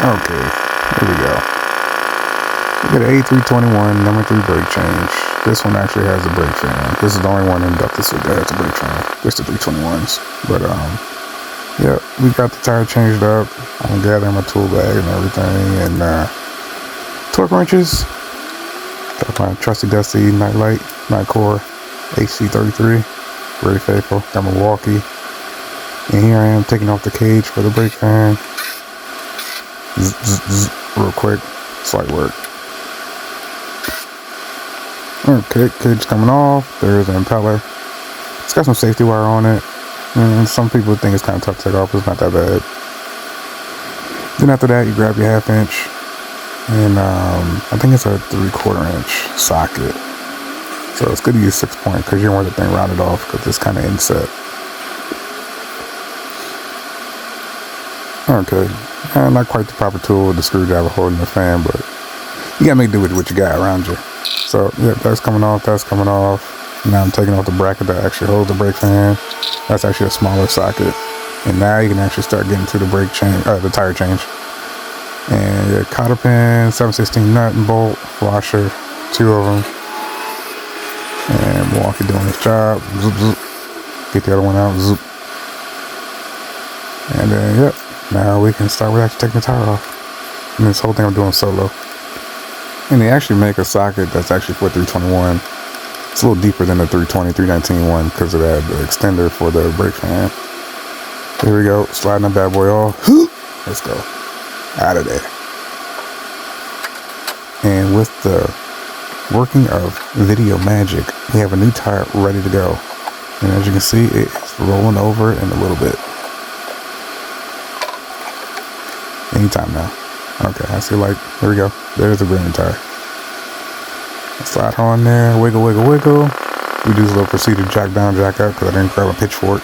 Okay, here we go. We got an A321 number 3 brake change. This one actually has a brake fan. This is the only one in Ductless that has a brake fan. Just the 321s. But yeah, we got the tire changed up. I'm gathering my tool bag and everything, and torque wrenches. Got my trusty dusty Nightlight Nightcore HC33. Very faithful. Got Milwaukee. And here I am taking off the cage for the brake fan. Zzz, zzz, zzz, real quick. Slight work. Okay, cage coming off. There's an impeller. It's got some safety wire on it. And some people think it's kind of tough to take off, but it's not that bad. Then after that, you grab your 1/2 inch. And I think it's a 3/4 inch socket. So it's good to use 6-point because you don't want the thing rounded off because it's kind of inset. Okay, not quite the proper tool with the screwdriver holding the fan, but you gotta make do with what you got around you. So yeah, that's coming off, that's coming off. Now I'm taking off the bracket that actually holds the brake fan. That's actually a smaller socket. And now you can actually start getting to the brake change, the tire change. And your cotter pin, 7/16 nut and bolt, washer, 2 of them. And Milwaukee doing his job. Zoop, zoop. Get the other one out. Zoop. And then, yep. Now we can start with actually taking the tire off. And this whole thing I'm doing solo. And they actually make a socket that's actually for 321. It's a little deeper than the 320, 319 one because of that extender for the brake fan. Here we go. Sliding that bad boy off. Let's go. Out of there. And with the working of video magic, we have a new tire ready to go. And as you can see, it's rolling over in a little bit. Anytime now. Okay, I see, like, there we go. There's a brand new tire. Slide on there, wiggle, wiggle, wiggle. We do this little procedure, jack down, jack up, because I didn't grab a pitchfork.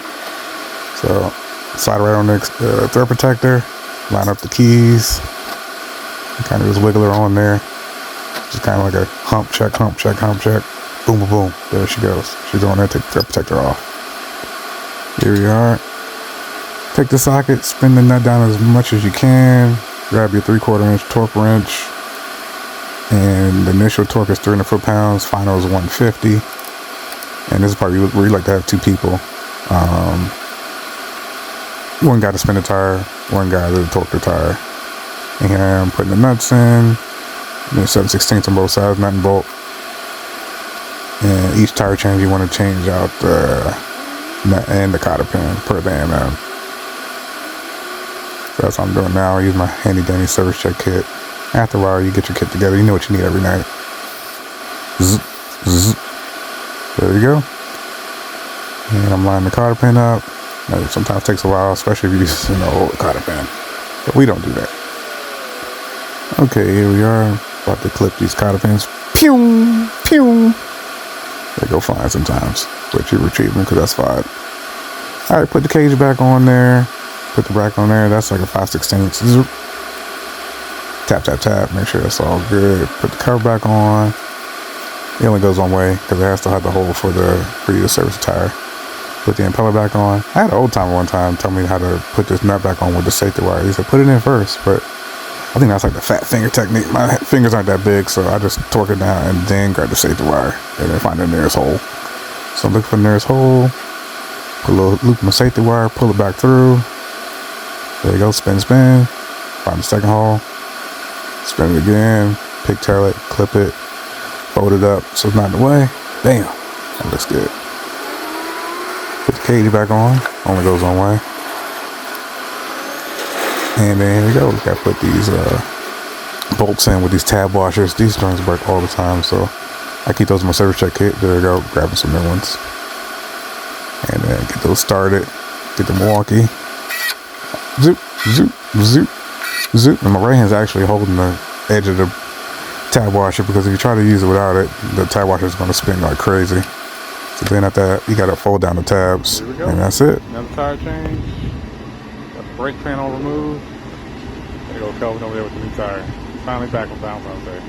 So, slide right on the thread protector, line up the keys, and kind of just wiggle her on there. Just kind of like a hump check, hump check, hump check. Boom, boom, boom. There she goes. She's on there, take the thread protector off. Here we are. Take the socket, spin the nut down as much as you can. Grab your 3/4 inch torque wrench. And the initial torque is 300 foot-pounds. Final is 150. And this is probably where you like to have 2 people. One guy to spin the tire, one guy to torque the tire. And here I am putting the nuts in. 7/16 on both sides, nut and bolt. And each tire change, you want to change out the nut and the cotter pin per the mm. So that's what I'm doing now. I use my handy dandy service check kit. After a while, you get your kit together. You know what you need every night. Zzz, zzz. There you go. And I'm lining the cotter pin up. It sometimes takes a while, especially if you use an old cotter pin. But we don't do that. Okay, here we are. About to clip these cotter pins. Pew! Pew! They go flying sometimes. But you retrieve them because that's fine. Alright, put the cage back on there. Put the bracket on there. That's like a 5/16. Zoop. Tap, tap, tap. Make sure that's all good. Put the cover back on. It only goes one way because it has to have the hole for you to service the tire. Put the impeller back on. I had an old timer one time tell me how to put this nut back on with the safety wire. He said put it in first, but I think that's like the fat finger technique. My fingers aren't that big, so I just torque it down and then grab the safety wire and then find the nearest hole. So look for the nearest hole. Put a little loop in the safety wire. Pull it back through. There you go. Spin, spin. Find the second hole. Spin it again. Pigtail it. Clip it. Fold it up so it's not in the way. Bam. That looks good. Put the cage back on. Only goes one way. And then here we go. We got to put these bolts in with these tab washers. These things work all the time, so I keep those in my service check kit. There we go. Grabbing some new ones. And then get those started. Get the Milwaukee. Zoop, zoop, zoop, zoop. And my right hand's actually holding the edge of the tab washer because if you try to use it without it, the tab washer is going to spin like crazy. So then after that, you got to fold down the tabs. And that's it. Another tire change. Got the brake panel removed. There you go, Kelvin over there with the new tire. Finally back on balance, I'll say.